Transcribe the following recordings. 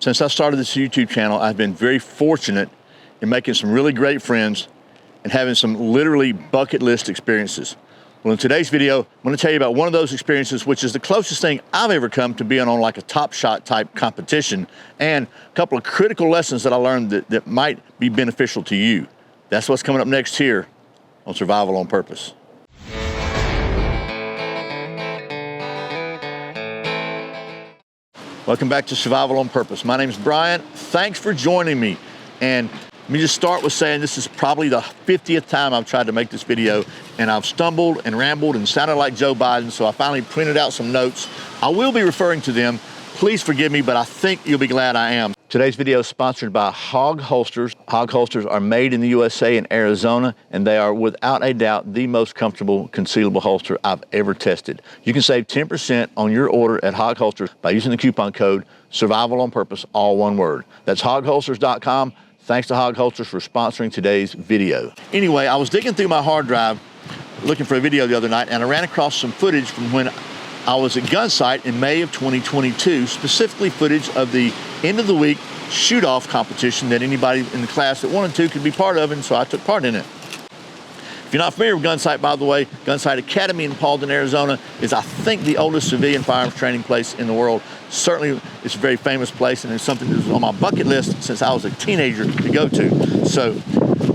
Since I started this YouTube channel, I've been very fortunate in making some really great friends and having some literally bucket list experiences. Well, in today's video, I'm going to tell you about one of those experiences, which is the closest thing I've ever come to being on like a Top Shot type competition, and a couple of critical lessons that I learned that might be beneficial to you. That's what's coming up next here on Survival on Purpose. Welcome back to Survival on Purpose. My name's Brian. Thanks for joining me. And let me just start with saying this is probably the 50th time I've tried to make this video, and I've stumbled and rambled and sounded like Joe Biden, so I finally printed out some notes. I will be referring to them. Please forgive me, but I think you'll be glad I am. Today's video is sponsored by Hog Holsters. Hog Holsters are made in the USA in Arizona, and they are without a doubt the most comfortable concealable holster I've ever tested. You can save 10% on your order at Hog Holsters by using the coupon code Survival on Purpose, all one word. That's hogholsters.com. Thanks to Hog Holsters for sponsoring today's video. Anyway, I was digging through my hard drive looking for a video the other night, and I ran across some footage from when I was at Gunsite in May of 2022, specifically footage of the end of the week shoot-off competition that anybody in the class that wanted to could be part of, and so I took part in it. If you're not familiar with Gunsite, by the way, Gunsite Academy in Paulden, Arizona is, I think, the oldest civilian firearms training place in the world. Certainly, it's a very famous place, and it's something that was on my bucket list since I was a teenager to go to. So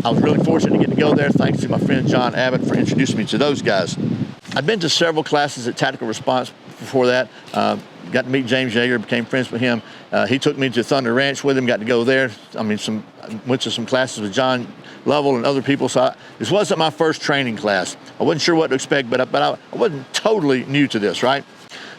I was really fortunate to get to go there. Thanks to my friend John Abbott for introducing me to those guys. I'd been to several classes at Tactical Response before that. Got to meet James Yeager, became friends with him. He took me to Thunder Ranch with him, got to go there. I mean, went to some classes with John Lovell and other people. So this wasn't my first training class. I wasn't sure what to expect, but I wasn't totally new to this, right?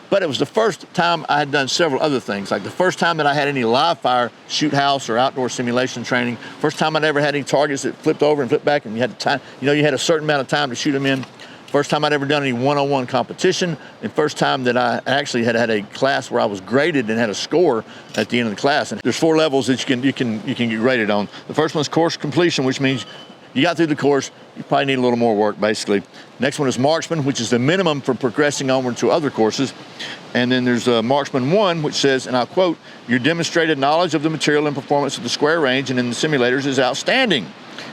But it was the first time I had done several other things, like the first time that I had any live fire shoot house or outdoor simulation training. First time I'd ever had any targets that flipped over and flipped back, and you had time, you had a certain amount of time to shoot them in. First time I'd ever done any one-on-one competition, and first time that I actually had a class where I was graded and had a score at the end of the class. And there's 4 levels that you can get graded on. The first one's course completion, which means you got through the course. You probably need a little more work, basically. Next one is marksman, which is the minimum for progressing onward to other courses. And then there's marksman 1, which says, and I'll quote, "Your demonstrated knowledge of the material and performance of the square range and in the simulators is outstanding.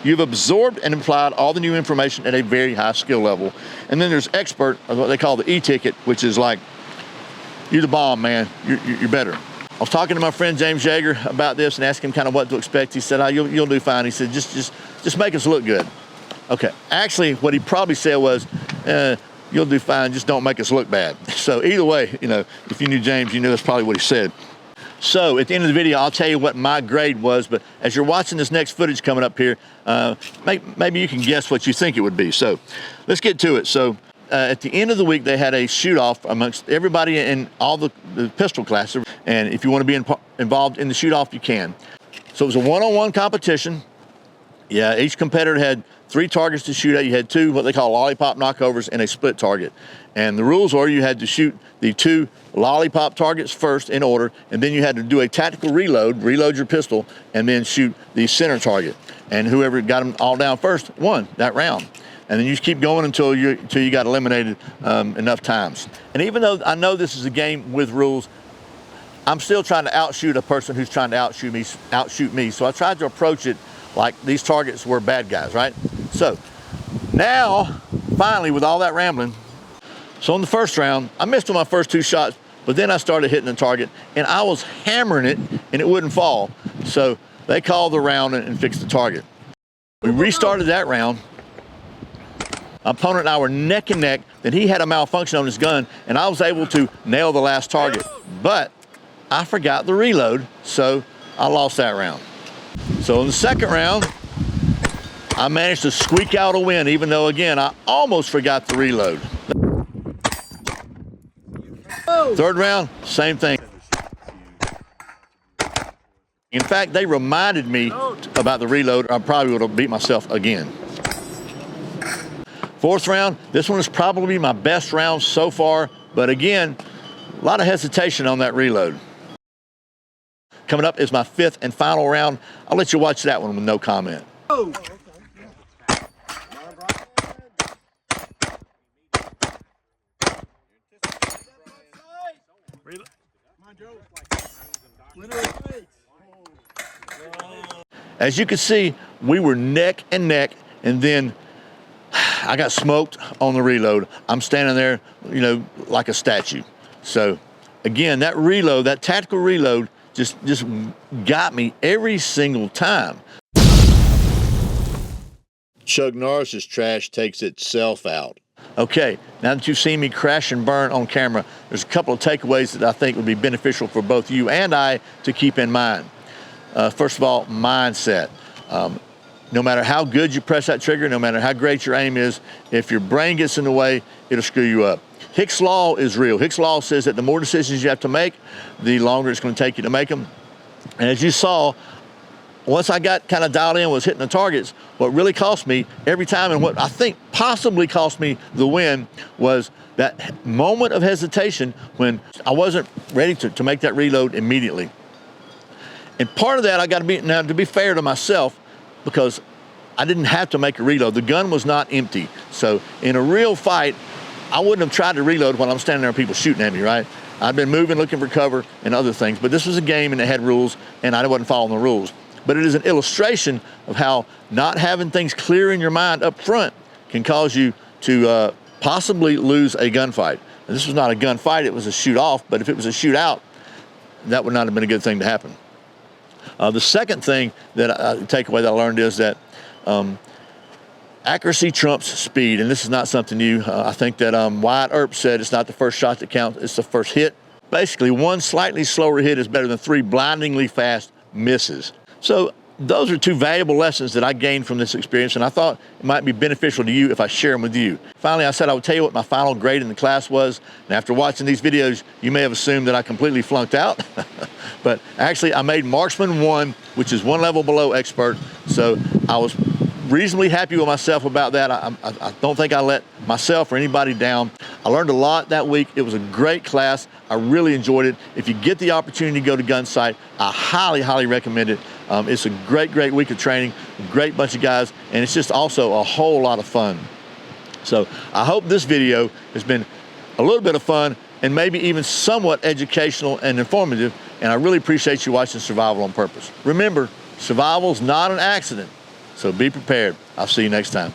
You've absorbed and applied all the new information at a very high skill level." And then there's expert, or what they call the E-ticket, which is like, you're the bomb, man. You're better. I was talking to my friend James Yeager about this and asked him kind of what to expect. He said, you'll do fine. He said, just make us look good. Okay. Actually, what he probably said was, you'll do fine, just don't make us look bad. So either way, if you knew James, you knew that's probably what he said. So at the end of the video, I'll tell you what my grade was, but as you're watching this next footage coming up here, maybe you can guess what you think it would be. So let's get to it. So at the end of the week, they had a shoot-off amongst everybody in all the pistol classes, and if you want to be involved in the shoot-off, you can. So it was a one-on-one competition. Yeah, each competitor had 3 targets to shoot at. You had 2 what they call lollipop knockovers and a split target. And the rules are you had to shoot the 2 lollipop targets first in order, and then you had to do a tactical reload your pistol, and then shoot the center target. And whoever got them all down first won that round. And then you just keep going until you got eliminated enough times. And even though I know this is a game with rules, I'm still trying to outshoot a person who's trying to outshoot me. So I tried to approach it like these targets were bad guys, right? So now, finally, with all that rambling, so in the first round, I missed on my first 2 shots, but then I started hitting the target, and I was hammering it, and it wouldn't fall. So they called the round and fixed the target. We restarted that round. My opponent and I were neck and neck, that he had a malfunction on his gun, and I was able to nail the last target. But I forgot the reload, so I lost that round. So in the second round, I managed to squeak out a win, even though, again, I almost forgot the reload. Third round, same thing. In fact, they reminded me about the reload, or I probably would have beat myself again. Fourth round, this one is probably my best round so far, but again, a lot of hesitation on that reload. Coming up is my 5th and final round. I'll let you watch that one with no comment. Oh. As you can see, we were neck and neck, and then I got smoked on the reload. I'm standing there, you know, like a statue. So again, that reload, that tactical reload just got me every single time. Chuck Norris's trash takes itself out. Okay, now that you've seen me crash and burn on camera, there's a couple of takeaways that I think would be beneficial for both you and I to keep in mind. First of all, mindset. No matter how good you press that trigger, no matter how great your aim is, if your brain gets in the way, it'll screw you up. Hick's Law is real. Hick's Law says that the more decisions you have to make, the longer it's going to take you to make them. And as you saw, once I got kind of dialed in, was hitting the targets, what really cost me every time, and what I think possibly cost me the win, was that moment of hesitation when I wasn't ready to make that reload immediately. And part of that, I got to be, now to be fair to myself, because I didn't have to make a reload. The gun was not empty. So in a real fight, I wouldn't have tried to reload when I'm standing there and people shooting at me, right? I'd been moving, looking for cover and other things, but this was a game and it had rules and I wasn't following the rules. But it is an illustration of how not having things clear in your mind up front can cause you to possibly lose a gunfight. And this was not a gunfight, it was a shoot off, but if it was a shootout, that would not have been a good thing to happen. The second thing that takeaway that I learned is that accuracy trumps speed, and this is not something new. I think that Wyatt Earp said it's not the first shot that counts, it's the first hit. Basically, one slightly slower hit is better than 3 blindingly fast misses. So those are 2 valuable lessons that I gained from this experience, and I thought it might be beneficial to you if I share them with you. Finally, I said I would tell you what my final grade in the class was, and after watching these videos, you may have assumed that I completely flunked out, but actually I made Marksman 1, which is 1 level below expert, so I was reasonably happy with myself about that. I don't think I let myself or anybody down. I learned a lot that week. It was a great class. I really enjoyed it. If you get the opportunity to go to Gunsite, I highly, highly recommend it. It's a great, great week of training, a great bunch of guys, and it's just also a whole lot of fun. So I hope this video has been a little bit of fun and maybe even somewhat educational and informative, and I really appreciate you watching Survival on Purpose. Remember, survival's not an accident. So be prepared. I'll see you next time.